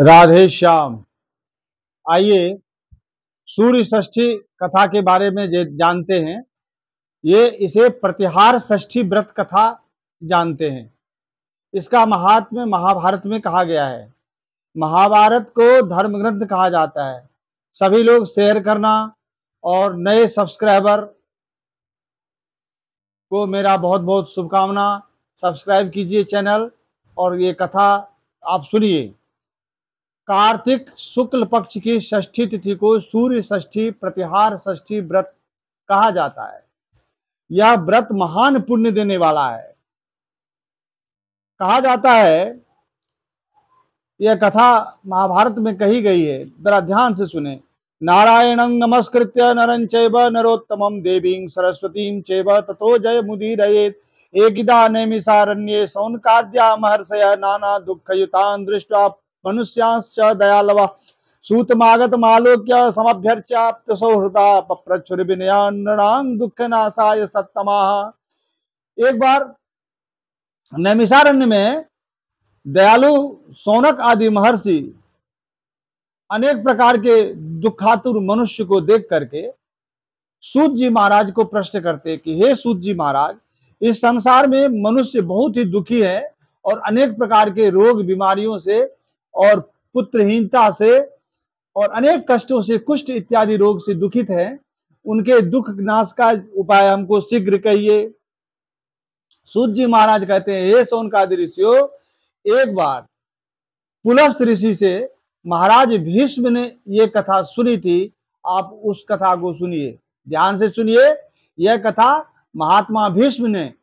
राधे श्याम। आइए सूर्य षष्ठी कथा के बारे में जानते हैं। ये इसे प्रतिहार षष्ठी व्रत कथा जानते हैं। इसका महात्म्य महाभारत में कहा गया है। महाभारत को धर्म ग्रंथ कहा जाता है। सभी लोग शेयर करना और नए सब्सक्राइबर को मेरा बहुत बहुत शुभकामना। सब्सक्राइब कीजिए चैनल और ये कथा आप सुनिए। कार्तिक शुक्ल पक्ष की षष्ठी तिथि को सूर्य षष्ठी प्रतिहार षष्ठी व्रत कहा जाता है। यह व्रत महान पुण्य देने वाला है। कहा जाता है, यह कथा महाभारत में कही गई है, जरा ध्यान से सुने। नारायणं नमस्कृत्य नरं चैव नरोत्तमं देवीं सरस्वतीं चैव ततो जयमुदीरयेत्। एकदा नैमिषारण्ये शौनकाद्या महर्षयः नाना दुःखयुतान् दृष्ट्वा मनुष्यांश्च दयालवः सूतमागतमालोक्य समभ्यर्च्याप्त सौहृदा पप्रच्छुरविनया नृणां दुःखनाशाय सत्तमाः। एक बार नैमिषारण्य में दयालु शौनक आदि महर्षि अनेक प्रकार के दुखातुर मनुष्य को देख करके सूत जी महाराज को प्रश्न करते कि हे सूत जी महाराज, इस संसार में मनुष्य बहुत ही दुखी है और अनेक प्रकार के रोग बीमारियों से और पुत्रहीनता से और अनेक कष्टों से, कुष्ठ इत्यादि रोग से दुखित है। उनके दुख नाश का उपाय हमको शीघ्र कहिए। सूत जी महाराज कहते हैं, हे शौनकादि ऋषियों, एक बार पुलस्त ऋषि से महाराज भीष्म ने ये कथा सुनी थी। आप उस कथा को सुनिए, ध्यान से सुनिए। यह कथा महात्मा भीष्म ने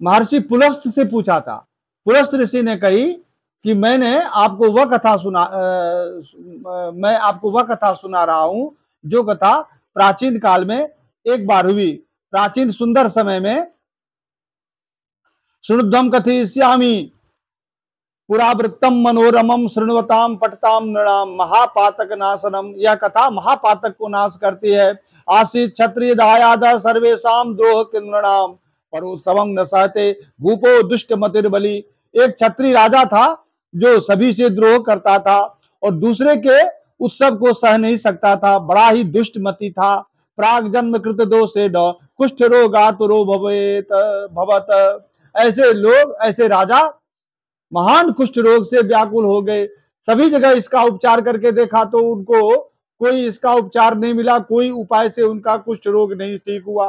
महर्षि पुलस्त से पूछा था। पुलस्त ऋषि ने कही कि मैं आपको वह कथा सुना रहा हूं जो कथा प्राचीन काल में एक बार हुई। प्राचीन सुंदर समय में शृणुध्वं कथयिष्यामि पुरावृत्तम मनोरमम शृण्वताम पठताम नृणाम महापातक नाशनम। यह कथा महापातक को नाश करती है। आसीत क्षत्रिय दायाद सर्वेशाम द्रोह किन्नृणाम परोत्सवम न सहते भूपो दुष्ट मतिर्बली। एक क्षत्रिय राजा था जो सभी से द्रोह करता था और दूसरे के उत्सव को सह नहीं सकता था। बड़ा ही दुष्ट मति था। प्राग जन्म कृत दोषे न कुष्ठ रोगातुरो भवत। ऐसे लोग, ऐसे राजा महान कुष्ठ रोग से व्याकुल हो गए। सभी जगह इसका उपचार करके देखा तो उनको कोई इसका उपचार नहीं मिला। कोई उपाय से उनका कुष्ठ रोग नहीं ठीक हुआ।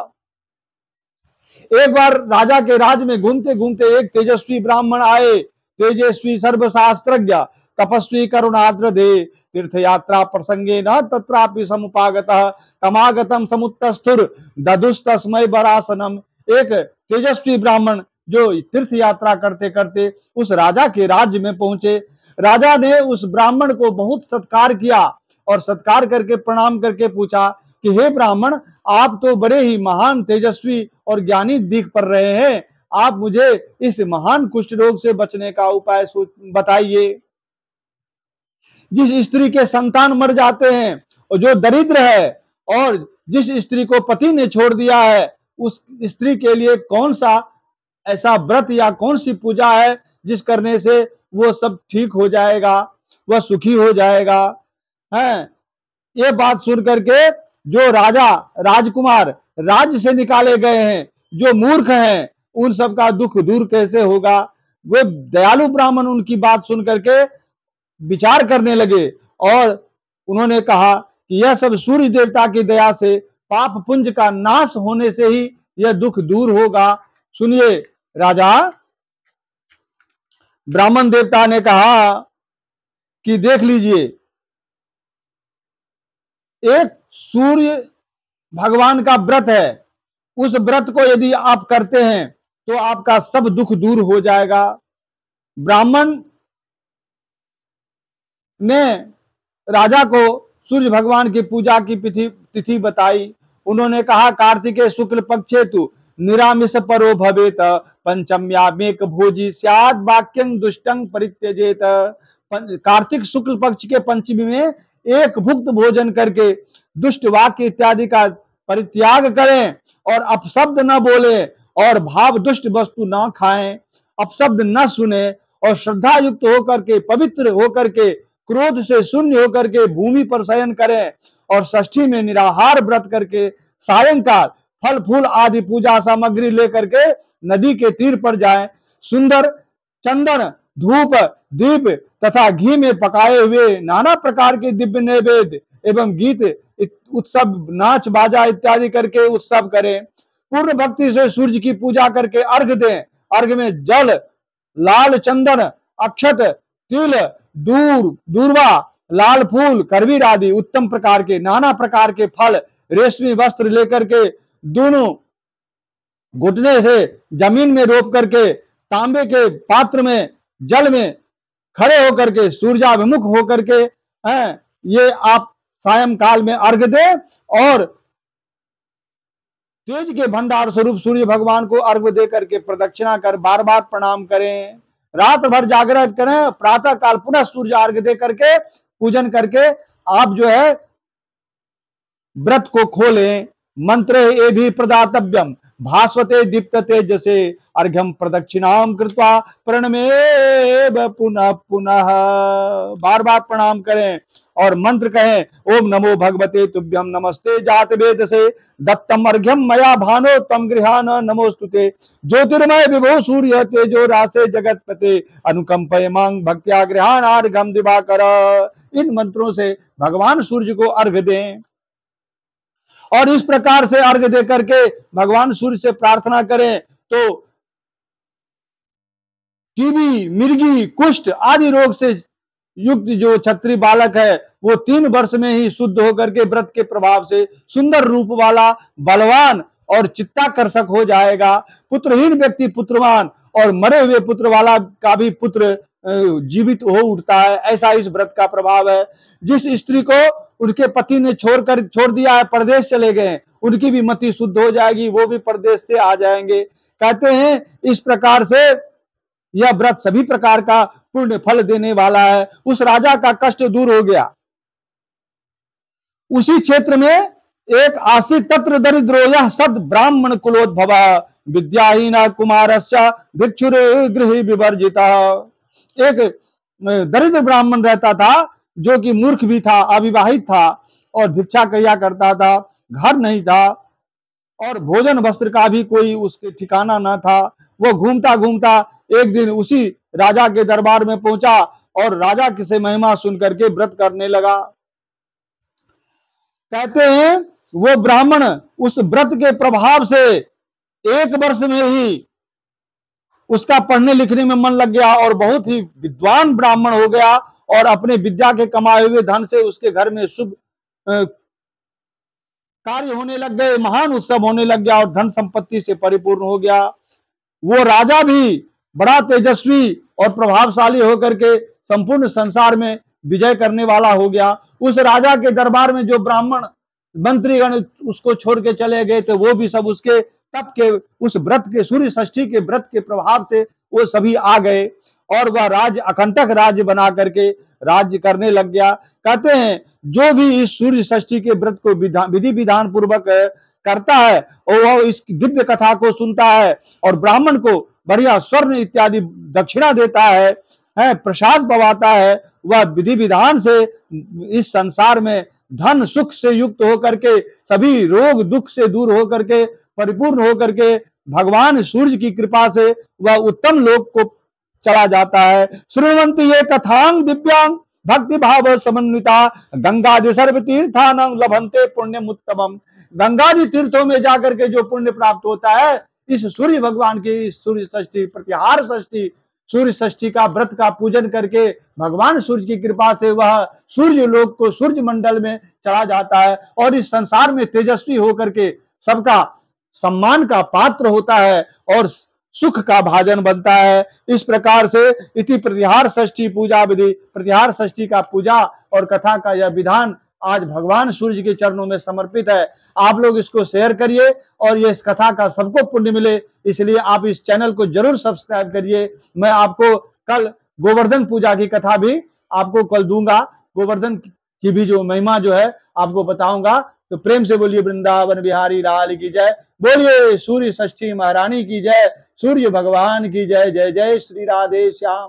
एक बार राजा के राज में घूमते घूमते एक तेजस्वी ब्राह्मण आए। तेजस्वी सर्वशास्त्रज्ञ तपस्वी करुणाद्र दे तीर्थ यात्रा प्रसंगे न तत्रापि समुपागतः तमागतम समुत्तस्थुर ददुस्तस्मै बरासनम। एक तेजस्वी ब्राह्मण जो तीर्थ यात्रा करते करते उस राजा के राज्य में पहुंचे। राजा ने उस ब्राह्मण को बहुत सत्कार किया और सत्कार करके प्रणाम करके पूछा कि हे ब्राह्मण, आप तो बड़े ही महान तेजस्वी और ज्ञानी दिख पड़ रहे हैं। आप मुझे इस महान कुष्ठ रोग से बचने का उपाय बताइए। जिस स्त्री के संतान मर जाते हैं और जो दरिद्र है और जिस स्त्री को पति ने छोड़ दिया है, उस स्त्री के लिए कौन सा ऐसा व्रत या कौन सी पूजा है जिस करने से वो सब ठीक हो जाएगा, वह सुखी हो जाएगा। है ये बात सुन करके जो राजा राजकुमार राज्य से निकाले गए हैं, जो मूर्ख हैं, उन सब का दुख दूर कैसे होगा। वे दयालु ब्राह्मण उनकी बात सुन करके विचार करने लगे और उन्होंने कहा कि यह सब सूर्य देवता की दया से पाप पुंज का नाश होने से ही यह दुख दूर होगा। सुनिए राजा, ब्राह्मण देवता ने कहा कि देख लीजिए, एक सूर्य भगवान का व्रत है। उस व्रत को यदि आप करते हैं तो आपका सब दुख दूर हो जाएगा। ब्राह्मण ने राजा को सूर्य भगवान की पूजा की तिथि बताई। उन्होंने कहा कार्तिके शुक्ल पक्षे तु निरामिष परो भवेत पंचम्यामेक भोजी स्याद वाक्यं दुष्टं परित्यजेत। कार्तिक शुक्ल पक्ष के पंचमी में एक भुक्त भोजन करके दुष्ट वाक्य इत्यादि का परित्याग करें और अपशब्द न बोले और भाव दुष्ट वस्तु न खाएं, अपशब्द न सुने और श्रद्धा युक्त होकर के, पवित्र होकर के, क्रोध से शून्य होकर के भूमि पर शयन करें और षष्ठी में निराहार व्रत करके सायंकाल फल फूल आदि पूजा सामग्री लेकर के नदी के तीर पर जाएं। सुंदर चंदन, धूप, दीप तथा घी में पकाए हुए नाना प्रकार के दिव्य नैवेद्य एवं गीत उत्सव, नाच बाजा इत्यादि करके उत्सव करें। पूर्ण भक्ति से सूर्य की पूजा करके अर्घ दें। अर्घ में जल, लाल चंदन, अक्षत, तिल, दूर्वा, लाल फूल, करवीर आदि उत्तम प्रकार के नाना प्रकार के फल, रेशमी वस्त्र लेकर के दोनों घुटने से जमीन में रोप करके तांबे के पात्र में जल में खड़े होकर के सूर्याभिमुख होकर के ये आप सायंकाल में अर्घ दें और तेज के भंडार स्वरूप सूर्य भगवान को अर्घ दे करके प्रदक्षिणा कर बार बार प्रणाम करें। रात भर जागरण करें, प्रातः काल पुनः सूर्य अर्घ दे करके पूजन करके आप जो है व्रत को खोलें। मंत्रे ये भी प्रदातव्यम भास्वते दीप्तते जैसे अर्घ्यम प्रदक्षिणाम कृत्वा प्रणमेव पुनः पुनः, बार बार प्रणाम करें और मंत्र कहें ओम नमो भगवते तुभ्यम नमस्ते जात वेद से दत्तम अर्घ्यम मया भानो तम गृहान नमोस्तुते ज्योतिर्मय विभो सूर्य तेजो रासे जगतपते अनुकंपय मांग भक्त्या गृहान अर्घ्यम दिवाकर। इन मंत्रों से भगवान सूर्य को अर्घ दें और इस प्रकार से अर्घ दे करके भगवान सूर्य से प्रार्थना करें तो टीबी, मिर्गी, कुष्ठ आदि रोग से युक्त जो क्षत्रिय बालक है वो 3 वर्ष में ही शुद्ध होकर के व्रत के प्रभाव से सुंदर रूप वाला, बलवान और चित्ताकर्षक हो जाएगा। पुत्रहीन व्यक्ति पुत्रवान और मरे हुए पुत्र वाला का भी पुत्र जीवित हो उठता है, ऐसा इस व्रत का प्रभाव है। जिस स्त्री को उनके पति ने छोड़ दिया है, परदेश चले गए, उनकी भी मति शुद्ध हो जाएगी, वो भी परदेश से आ जाएंगे। कहते हैं इस प्रकार से यह व्रत सभी प्रकार का पुण्य फल देने वाला है। उस राजा का कष्ट दूर हो गया। उसी क्षेत्र में एक आसीत तत्र दरिद्रो यह सद ब्राह्मण कुलोद्भव विद्याहीन कुमारस्य भिक्षुरे गृह विवर्जिता। एक दरिद्र ब्राह्मण रहता था जो कि मूर्ख भी था, अविवाहित था और भिक्षा किया करता था, घर नहीं था और भोजन वस्त्र का भी कोई उसके ठिकाना न था। वो घूमता घूमता एक दिन उसी राजा के दरबार में पहुंचा और राजा से महिमा सुन करके व्रत करने लगा। कहते हैं वो ब्राह्मण उस व्रत के प्रभाव से 1 वर्ष में ही उसका पढ़ने लिखने में मन लग गया और बहुत ही विद्वान ब्राह्मण हो गया और अपने विद्या के कमाए हुए धन से उसके घर में शुभ कार्य होने लग गए, महान उत्सव होने लग गया और धन संपत्ति से परिपूर्ण हो गया। वो राजा भी बड़ा तेजस्वी और प्रभावशाली होकर के संपूर्ण संसार में विजय करने वाला हो गया। उस राजा के दरबार में जो ब्राह्मण मंत्रीगण उसको छोड़ के चले गए थे वो भी सब उसके तप के उस व्रत के सूर्य षष्ठी के व्रत के प्रभाव से वो सभी आ गए और वह राज्य अकंटक राज्य बना करके राज्य करने लग गया। कहते हैं जो भी इस सूर्य षष्ठी के व्रत को विधि विधान पूर्वक करता है और वह इस दिव्य कथा को सुनता है और ब्राह्मण को बढ़िया स्वर्ण इत्यादि दक्षिणा देता है, प्रसाद पवाता है, वह विधि विधान से इस संसार में धन सुख से युक्त होकर के सभी रोग दुख से दूर होकर के परिपूर्ण होकर के भगवान सूर्य की कृपा से वह उत्तम लोक को चला जाता है। श्रृण्वन्ति ये कथांग दिव्यांग भक्ति भाव समन्विता गंगादि सर्व तीर्थानं लभन्ते पुण्यम उत्तमम। गंगादि तीर्थों में जाकर के जो पुण्य प्राप्त होता है इस सूर्य भगवान की सूर्य षष्ठी प्रतिहार षष्ठी सूर्य षष्ठी का व्रत का पूजन करके भगवान सूर्य की कृपा से वह सूर्य लोक को सूर्य मंडल में चला जाता है और इस संसार में तेजस्वी होकर के सबका सम्मान का पात्र होता है और सुख का भाजन बनता है। इस प्रकार से इति प्रतिहार षष्ठी पूजा विधि, प्रतिहार षष्ठी का पूजा और कथा का यह विधान आज भगवान सूर्य के चरणों में समर्पित है। आप लोग इसको शेयर करिए और ये इस कथा का सबको पुण्य मिले, इसलिए आप इस चैनल को जरूर सब्सक्राइब करिए। मैं आपको कल गोवर्धन पूजा की कथा भी आपको कल दूंगा, गोवर्धन की भी जो महिमा जो है आपको बताऊंगा। तो प्रेम से बोलिए वृंदावन बिहारी लाल की जय, बोलिए सूर्य षष्ठी महारानी की जय, सूर्य भगवान की जय। जय जय श्री राधे श्याम।